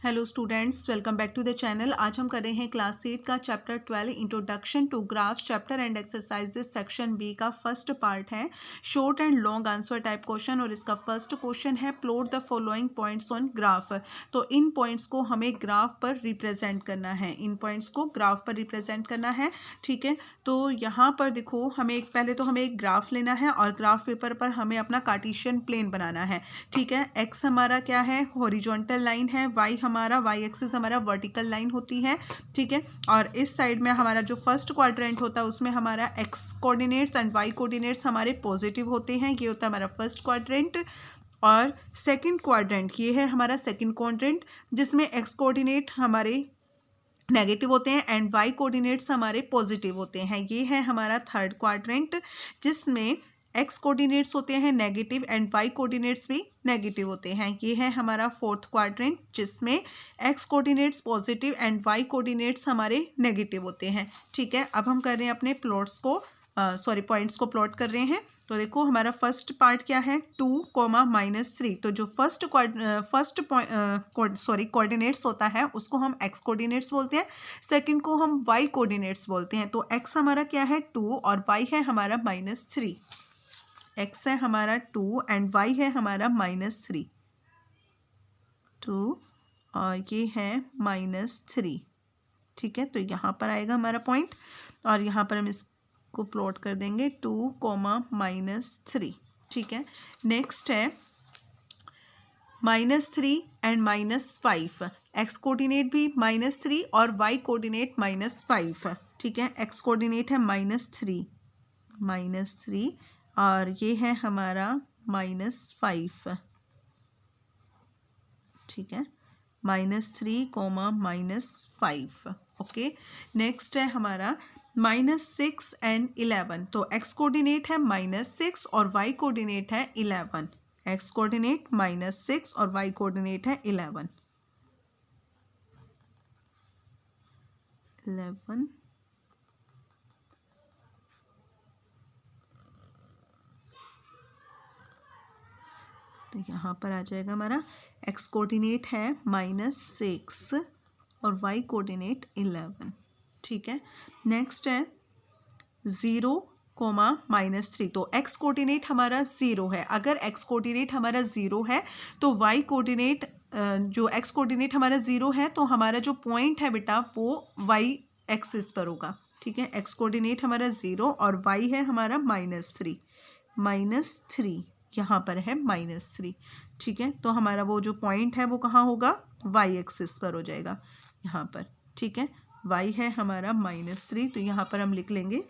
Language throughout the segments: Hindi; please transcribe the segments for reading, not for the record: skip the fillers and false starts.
Hello students, welcome back to the channel. आज हम कर रहे हैं क्लास 8 का chapter 12 introduction to graphs chapter and exercises section B का फर्स्ट पार्ट है short and long answer type question. और इसका फर्स्ट क्वेश्चन है plot the following points on graph. तो इन पॉइंट्स को हमें ग्राफ पर रिप्रेजेंट करना है, इन पॉइंट्स को ग्राफ पर रिप्रेजेंट करना है। ठीक है, तो यहाँ पर देखो हमें पहले तो हमें एक ग्राफ लेना है और ग्राफ पेपर पर हमें अपना कार्टेशियन प्लेन बनाना है। ठीक है, एक्स हमारा क्या है, हॉरिजॉन्टल लाइन है, वाई हमारा वाई एक्सिस हमारा वर्टिकल लाइन होती है। ठीक है, और इस साइड में हमारा जो फर्स्ट क्वाड्रेंट होता है उसमें हमारा x coordinates and y coordinates हमारे पॉजिटिव होते हैं। ये होता है हमारा फर्स्ट क्वाड्रेंट। और सेकंड क्वाड्रेंट ये है हमारा सेकंड क्वाड्रेंट, जिसमें एक्स कोऑर्डिनेट हमारे नेगेटिव होते हैं एंड वाई कोऑर्डिनेट्स हमारे पॉजिटिव होते हैं। ये है हमारा थर्ड क्वाड्रेंट, जिसमें एक्स कोऑर्डिनेट्स होते हैं नेगेटिव एंड वाई कोऑर्डिनेट्स भी नेगेटिव होते हैं। ये है हमारा फोर्थ क्वाड्रेंट, जिसमें x coordinates positive and y coordinates हमारे नेगेटिव होते हैं। ठीक है, अब हम कर रहे हैं अपने प्लॉट्स को पॉइंट्स को प्लॉट कर रहे हैं। तो देखो हमारा फर्स्ट पार्ट क्या है, 2, -3। तो जो फर्स्ट कोऑर्डिनेट्स होता है उसको हम एक्स कोऑर्डिनेट्स बोलते हैं, सेकंड को हम वाई कोऑर्डिनेट्स बोलते हैं। तो एक्स हमारा क्या है 2 और वाई है हमारा -3। एक्स है हमारा 2 एंड वाई है हमारा -3, 2 और ये है -3। ठीक है, तो यहाँ पर आएगा हमारा पॉइंट और यहाँ पर हम इसको प्लॉट कर देंगे 2, -3। ठीक है, नेक्स्ट है -3 एंड -5। एक्स कोऑर्डिनेट भी -3 और वाई कोऑर्डिनेट -5। ठीक है, एक्स कोऑर्डिनेट है -3 और ये है हमारा -5। ठीक है, -3, -5। ओके, नेक्स्ट है हमारा -6 एंड 11। तो एक्स कोऑर्डिनेट है -6 और वाई कोऑर्डिनेट है 11। एक्स कोऑर्डिनेट -6 और वाई कोऑर्डिनेट है 11। तो यहाँ पर आ जाएगा हमारा एक्स कोऑर्डिनेट है -6 और वाई कोऑर्डिनेट 11। ठीक है, नेक्स्ट है 0, -3। तो एक्स कोऑर्डिनेट हमारा 0 है। अगर एक्स कोऑर्डिनेट हमारा 0 है तो वाई कोऑर्डिनेट जो एक्स कोऑर्डिनेट हमारा 0 है तो हमारा जो पॉइंट है बेटा वो वाई एक्सिस पर होगा। ठीक है, एक्स कोऑर्डिनेट हमारा 0 और वाई है हमारा -3 यहाँ पर है -3। ठीक है, तो हमारा वो जो पॉइंट है वो कहाँ होगा, वाई एक्सिस पर हो जाएगा यहाँ पर। ठीक है, वाई है हमारा -3, तो यहाँ पर हम लिख लेंगे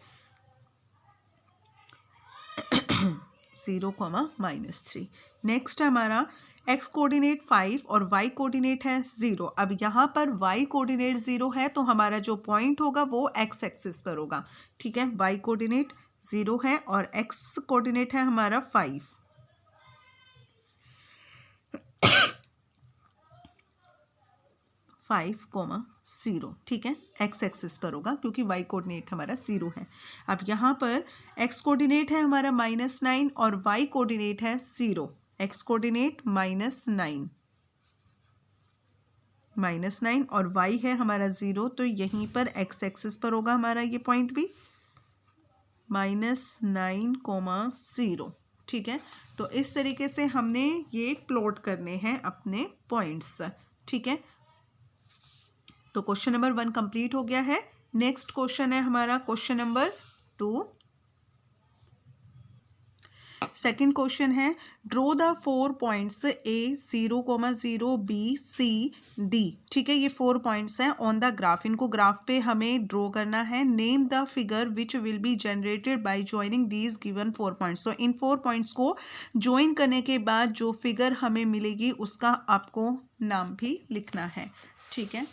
0, -3। नेक्स्ट हमारा एक्स कोऑर्डिनेट 5 और वाई कोऑर्डिनेट है 0। अब यहाँ पर वाई कोऑर्डिनेट 0 है तो हमारा जो पॉइंट होगा वो एक्स एक्सिस पर होगा। ठीक है, वाई कोऑर्डिनेट 0 है और एक्स कोऑर्डिनेट है हमारा 5। 5, 0। ठीक है, एक्स एक्सिस पर होगा क्योंकि वाई कोऑर्डिनेट हमारा 0 है। अब यहाँ पर एक्स कोऑर्डिनेट है हमारा -9 और वाई कोऑर्डिनेट है 0। एक्स कोऑर्डिनेट -9 और वाई है हमारा 0, तो यहीं पर एक्स एक्सिस पर होगा हमारा ये पॉइंट भी -9, 0। ठीक है, तो इस तरीके से हमने ये प्लॉट करने हैं अपने पॉइंट्स। ठीक है, तो क्वेश्चन नंबर 1 कंप्लीट हो गया है। नेक्स्ट क्वेश्चन है हमारा क्वेश्चन नंबर 2। सेकंड क्वेश्चन है draw the 4 points A 0, 0 B C D। ठीक है, ये 4 पॉइंट्स हैं ऑन द ग्राफ। इनको ग्राफ पे हमें ड्रॉ करना है। Name the figure which will be generated by joining these given 4 points. तो इन 4 पॉइंट्स को ज्वाइन करने के बाद जो फिगर हमें मिलेगी उसका आपको नाम भी लिखना है। ठीक है,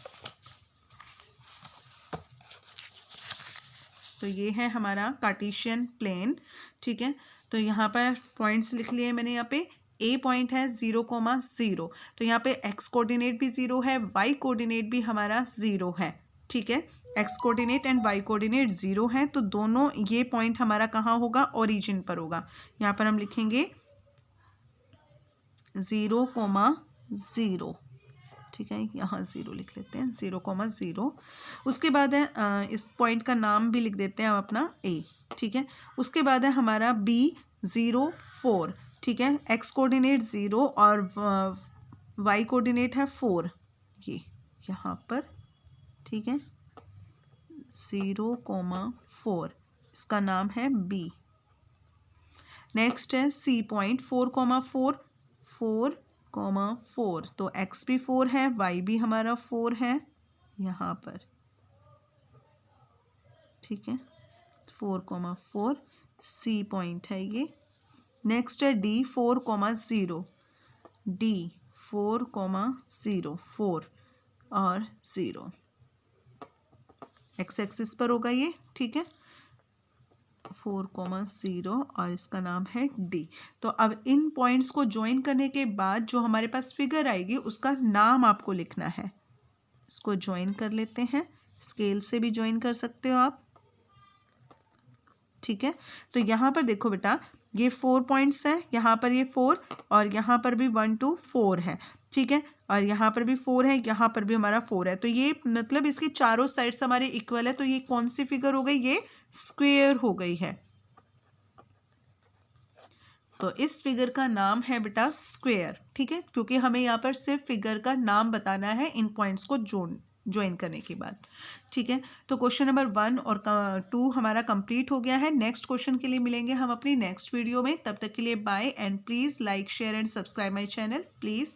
तो ये है हमारा कार्टेशियन प्लेन। ठीक है, तो यहाँ पर पॉइंट्स लिख लिए मैंने। यहाँ पे ए पॉइंट है 0, 0। तो यहाँ पे एक्स कोऑर्डिनेट भी 0 है, वाई कोऑर्डिनेट भी हमारा 0 है। ठीक है, x coordinate and y coordinate 0 है, तो दोनों ये पॉइंट हमारा कहाँ होगा, ओरिजिन पर होगा। यहाँ पर हम लिखेंगे 0, 0। ठीक है, यहाँ 0 लिख लेते हैं, 0,0। उसके बाद है इस पॉइंट का नाम भी लिख देते हैं हम अपना A, ठीक है। उसके बाद है हमारा B04, ठीक है। x कोऑर्डिनेट 0 और y कोऑर्डिनेट है 4, ये यहाँ पर, ठीक है, 0,4, इसका नाम है B। नेक्स्ट है C पॉइंट 4,4, 4,4, तो x भी 4 है, y भी हमारा 4 है यहाँ पर, ठीक है, 4,4 C पॉइंट है ये। नेक्स्ट है D 4,0, D 4,0, 4 और 0 x एक्सिस पर होगा ये, ठीक है, 4,0 और इसका नाम है D। तो अब इन पॉइंट्स को ज्वाइन करने के बाद जो हमारे पास फिगर आएगी उसका नाम आपको लिखना है। इसको ज्वाइन कर लेते हैं, स्केल से भी ज्वाइन कर सकते हो आप, ठीक है। तो यहाँ पर देखो बेटा, ये 4 पॉइंट्स हैं, यहाँ पर ये 4 और यहाँ पर भी 1 2 4 है, ठीक है, और यहाँ पर भी 4 है, यहाँ पर भी हमारा 4 है। तो ये मतलब इसके चारों साइड्स हमारे इक्वल है, तो ये कौन सी फिगर हो गई, ये स्क्वायर हो गई है। तो इस फिगर का नाम है बेटा स्क्वायर, ठीक है, क्योंकि हमें यहाँ पर सिर्फ फिगर का नाम बताना है इन पॉइंट्स को ज्वाइन करने के बाद, ठीक है। तो क्वेश्चन नंबर 1 और 2 हमारा कंप्लीट हो गया है। नेक्स्ट क्वेश्चन के लिए मिलेंगे हम अपनी नेक्स्ट वीडियो में, तब तक के लिए bye and please like share and subscribe my channel please.